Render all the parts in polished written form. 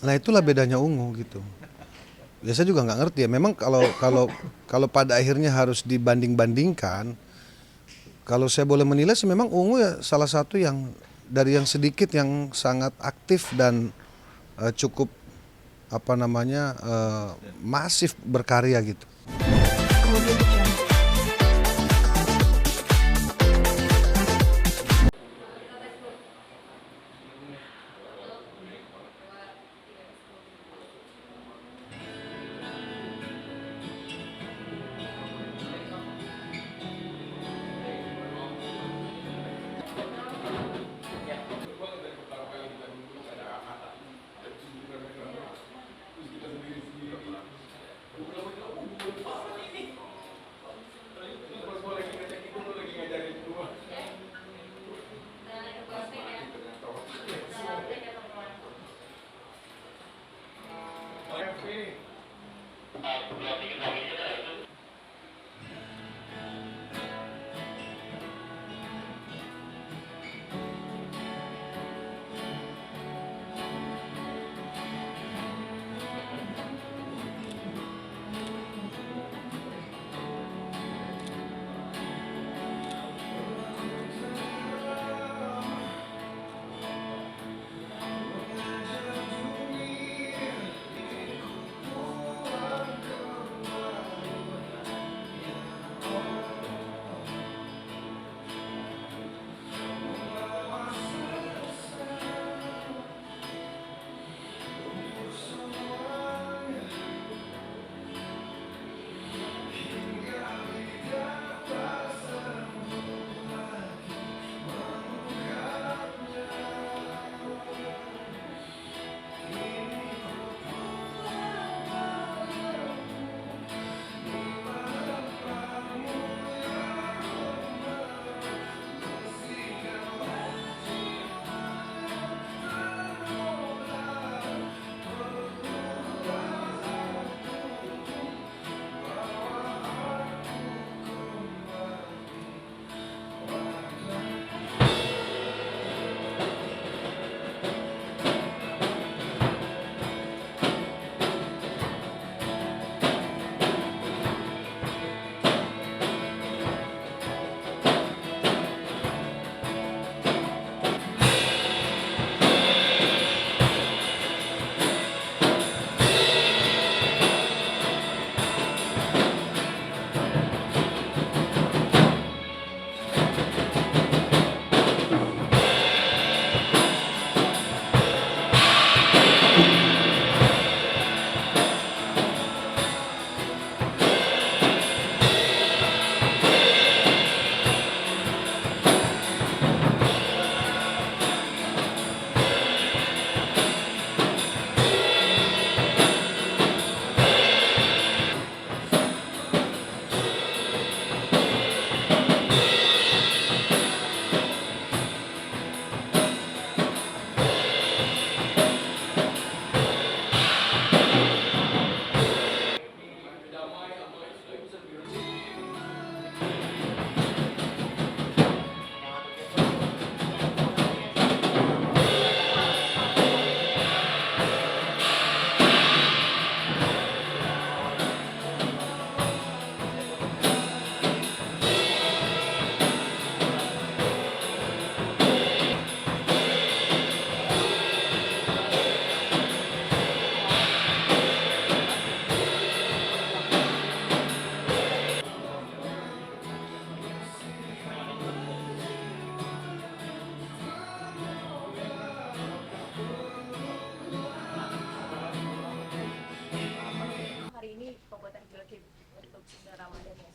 Nah itulah bedanya ungu gitu. Ya saya juga nggak ngerti ya. Memang kalau kalau kalau pada akhirnya harus dibanding-bandingkan, kalau saya boleh menilai sih memang ungu ya salah satu yang dari yang sedikit yang sangat aktif dan cukup apa namanya masif berkarya gitu. Audio Jungle.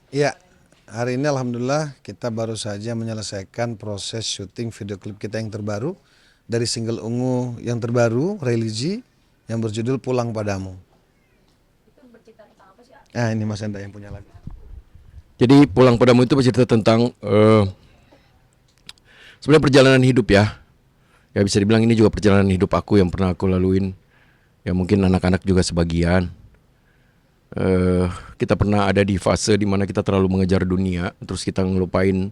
Iya, hari ini alhamdulillah kita baru saja menyelesaikan proses syuting video klip kita yang terbaru dari single Ungu yang terbaru, Religi, yang berjudul Pulang Padamu. Nah ini Mas Enda yang punya lagu. Jadi Pulang Padamu itu bercerita tentang sebenarnya perjalanan hidup ya. Ya bisa dibilang ini juga perjalanan hidup aku yang pernah aku laluin. Ya mungkin anak-anak juga sebagian. Kita pernah ada di fase di mana kita terlalu mengejar dunia, terus kita ngelupain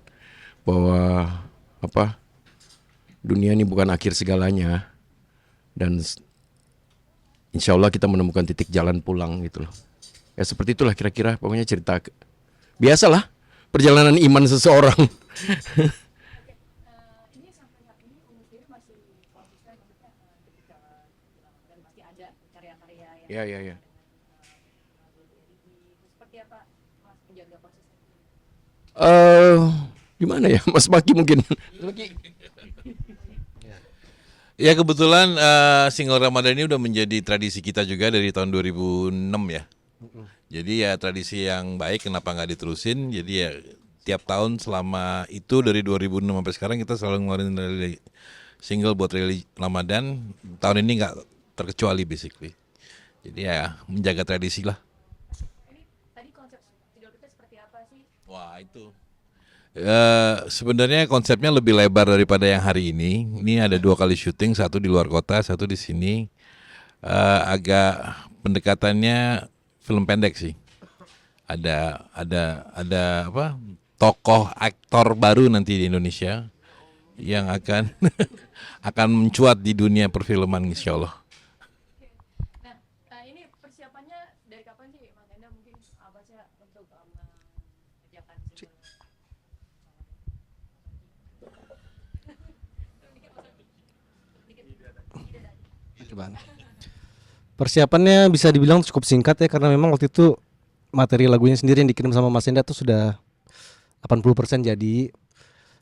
bahwa dunia ini bukan akhir segalanya, dan insya Allah kita menemukan titik jalan pulang gitu loh. Ya seperti itulah kira-kira pokoknya cerita biasalah perjalanan iman seseorang. Ini sampai saat ini Ungu sendiri masih konsisten maksudnya ketika dan masih ada karya-karya yang Iya, iya, iya. seperti apa Mas menjaga konsisten? Gimana ya Mas Maki mungkin? Ya kebetulan single Ramadan ini udah menjadi tradisi kita juga dari tahun 2006 ya. Jadi ya tradisi yang baik, kenapa nggak diterusin? Jadi ya tiap tahun selama itu dari 2006 sampai sekarang kita selalu ngeluarin single buat Ramadan. Tahun ini nggak terkecuali basically. Jadi ya menjaga tradisi lah. Ini tadi konsep video kita seperti apa sih? Wah itu. Sebenarnya konsepnya lebih lebar daripada yang hari ini. Ini ada 2 kali syuting, satu di luar kota, satu di sini. Agak pendekatannya film pendek sih. Ada apa? Tokoh aktor baru nanti di Indonesia yang akan akan mencuat di dunia perfilman insya Allah. Nah, ini persiapannya dari kapan sih Mas Enda mungkin apa sih untuk mengerjakan single? Coba. Persiapannya bisa dibilang cukup singkat ya karena memang waktu itu materi lagunya sendiri yang dikirim sama Mas Enda tuh sudah 80% jadi.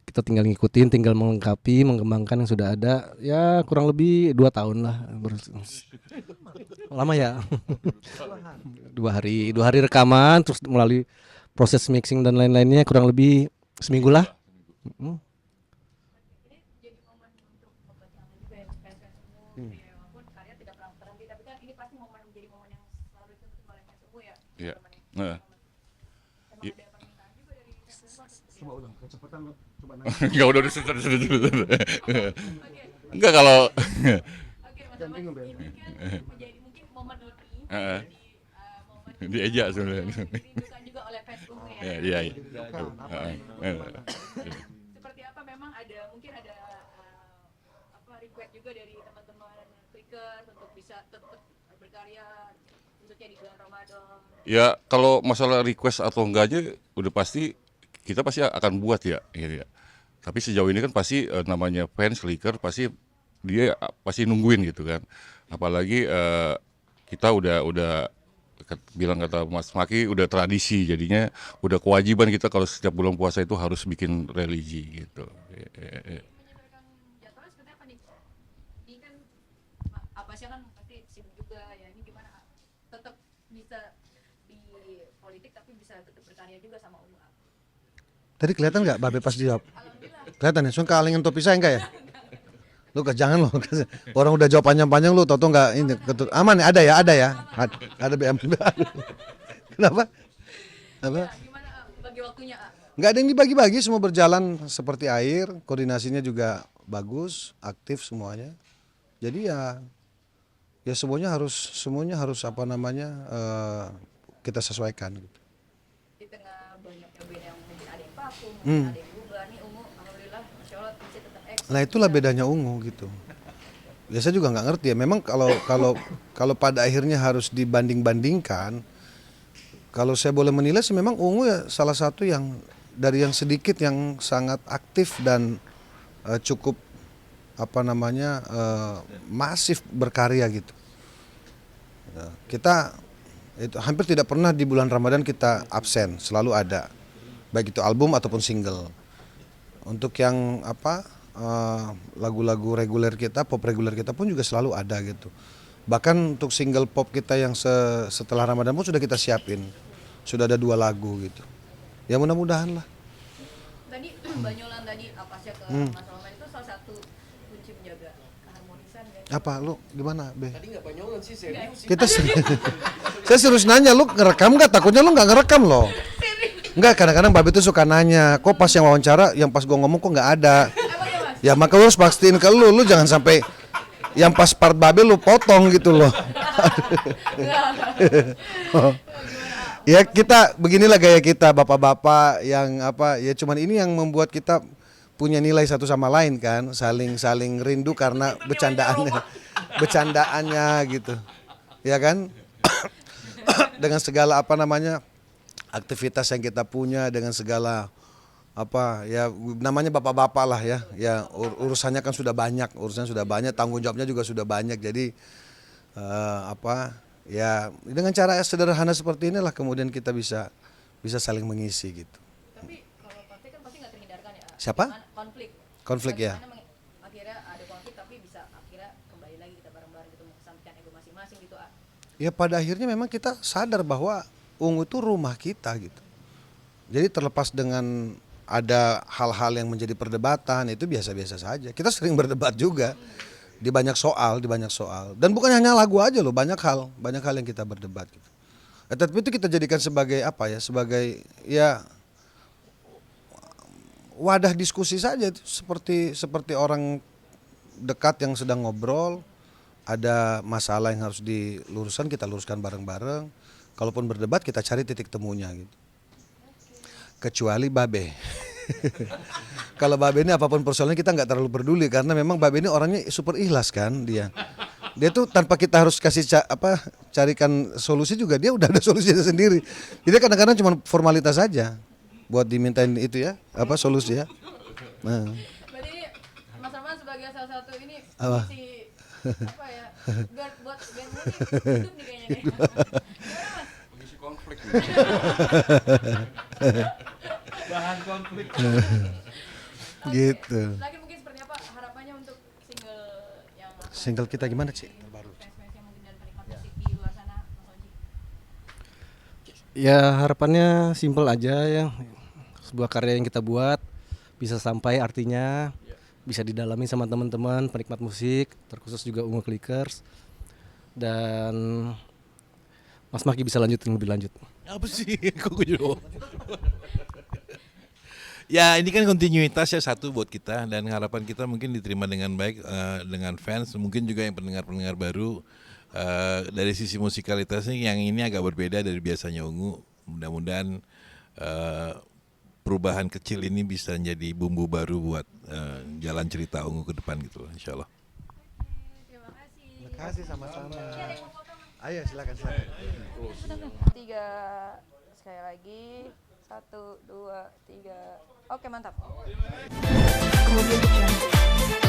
Kita tinggal ngikutin, tinggal melengkapi, mengembangkan yang sudah ada. Ya kurang lebih 2 tahun lah. Lama ya. 2 hari rekaman, terus melalui proses mixing dan lain-lainnya kurang lebih seminggu lah. Ini jadi momen untuk memperkenalkan juga ya fans-fans semua ya walaupun karya tidak pernah berhenti tapi kan ini pasti menjadi momen yang selalu ditunggu oleh fans semua ya. Iya. Emang ada permintaan juga dari fans semua. Coba ulang, kecepatan lo. Coba Enggak udah sudah. Enggak kalau Oke, Mas Ahmad, ini kan menjadi mungkin momen ini Heeh. jadi momen diejak sebenarnya. dirindukan juga oleh fans semua ya. Iya. Seperti apa memang ada mungkin ada request juga dari teman-teman Clickers untuk bisa tetap berkarya khususnya di bulan Ramadan. Ya kalau masalah request atau enggaknya udah pasti kita pasti akan buat ya gitu ya. Tapi sejauh ini kan pasti namanya fans Clicker pasti dia pasti nungguin gitu kan. Apalagi kita udah bilang kata Mas Maki udah tradisi jadinya udah kewajiban kita kalau setiap bulan puasa itu harus bikin religi gitu. Menyesuaikan jadwalnya seperti apa nih? Ini kan apa sih kan pasti sibuk juga ya. Ini gimana tetap bisa di politik tapi bisa tetap berkarya juga sama Ungu? Tadi kelihatan nggak Babe pas dijawab? Kelihatan ya, suka kalengin topi saya enggak ya? Lu jangan lo, orang udah jawab panjang-panjang lu, tau nggak ini aman ya, ada ya, ada BM. Kenapa? Apa? Gimana bagi waktunya? Nggak ada yang dibagi-bagi, semua berjalan seperti air, koordinasinya juga bagus, aktif semuanya. Jadi ya semuanya harus apa namanya kita sesuaikan. Gitu. Di tengah banyaknya band yang mungkin ada yang vakum, mungkin ada yang bubar nih Ungu, alhamdulillah Masya Allah bisa tetap eksis. Nah itulah bedanya Ungu gitu. Ya saya juga nggak ngerti ya. Memang kalau pada akhirnya harus dibanding-bandingkan, kalau saya boleh menilai sih memang Ungu ya salah satu yang dari yang sedikit yang sangat aktif dan cukup apa namanya masif berkarya gitu. Ya, kita itu hampir tidak pernah di bulan Ramadan kita absen, selalu ada, baik itu album ataupun single. Untuk yang apa lagu-lagu reguler kita, pop reguler kita pun juga selalu ada gitu. Bahkan untuk single pop kita yang setelah Ramadan pun sudah kita siapin, sudah ada 2 lagu gitu. Ya mudah-mudahan lah. Tadi Banyolan tadi apa sih ke Mas Roman itu salah satu kunci menjaga keharmonisan ya. Apa lu gimana Be? Tadi nggak banyolan sih serius. Kita saya serius nanya, lu ngerekam nggak? Takutnya lu nggak ngerekam loh. Enggak, kadang-kadang Babe tuh suka nanya, kok pas yang wawancara, yang pas gua ngomong kok nggak ada. Ya maka lu harus pastiin ke lu jangan sampai yang pas part Babe lu potong gitu loh. Ya kita beginilah gaya kita bapak-bapak yang apa ya cuman ini yang membuat kita punya nilai satu sama lain kan, saling rindu karena bercandaannya gitu. ya kan? Dengan segala apa namanya aktivitas yang kita punya, dengan segala apa ya namanya bapak-bapak lah ya, urusannya kan sudah banyak, tanggung jawabnya juga sudah banyak. Jadi apa ya dengan cara sederhana seperti inilah kemudian kita bisa saling mengisi gitu. Tapi kalau konflik kan pasti nggak terhindarkan ya. Siapa? Konflik. Konflik ya. Bagaimana akhirnya ada konflik tapi bisa akhirnya kembali lagi kita bareng-bareng gitu mengesampingkan ego masing-masing gitu. Ya pada akhirnya memang kita sadar bahwa Ungu itu rumah kita gitu. Jadi terlepas dengan ada hal-hal yang menjadi perdebatan itu biasa-biasa saja. Kita sering berdebat juga di banyak soal. Dan bukan hanya lagu aja loh, banyak hal yang kita berdebat gitu. Tapi itu kita jadikan sebagai apa ya? Sebagai ya wadah diskusi saja seperti orang dekat yang sedang ngobrol, ada masalah yang harus diluruskan, kita luruskan bareng-bareng. Kalaupun berdebat kita cari titik temunya gitu. Kecuali Babe. Kalau Babe ini apapun persoalannya kita nggak terlalu peduli karena memang Babe ini orangnya super ikhlas kan dia. Dia tuh tanpa kita harus kasih carikan solusi juga dia udah ada solusinya sendiri. Jadi kadang-kadang cuma formalitas saja buat dimintain itu ya, solusi ya. Nah. Berarti ini Mas Arman sebagai salah satu ini Apa? apa ya? Guard buat band ini hidup nih kayaknya nih. Gimana Mas? Mengisi konflik. Bahan konflik. Gitu. Lagi mungkin seperti apa harapannya untuk single yang Single kita gimana sih? Terbaru. fans-fans yang mungkin dan penikmat musik di luar sana, Mas Oji? Ya harapannya simple aja ya. Sebuah karya yang kita buat bisa sampai artinya, bisa didalami sama teman-teman penikmat musik, terkhusus juga Ungu Clickers. Dan Mas Maki bisa lanjutin lebih lanjut. Apa sih? Kok gue jadi Ya ini kan kontinuitas ya satu buat kita dan harapan kita mungkin diterima dengan baik dengan fans, mungkin juga yang pendengar-pendengar baru. Dari sisi musikalitasnya yang ini agak berbeda dari biasanya Ungu. Mudah-mudahan perubahan kecil ini bisa jadi bumbu baru buat jalan cerita Ungu ke depan gitu, insya Allah. Terima kasih. Terima kasih sama-sama. Ini ada yang mau foto Mas? Ayo silakan. 3 sekali lagi 1, 2, 3. Oke mantap. Audio Jungle.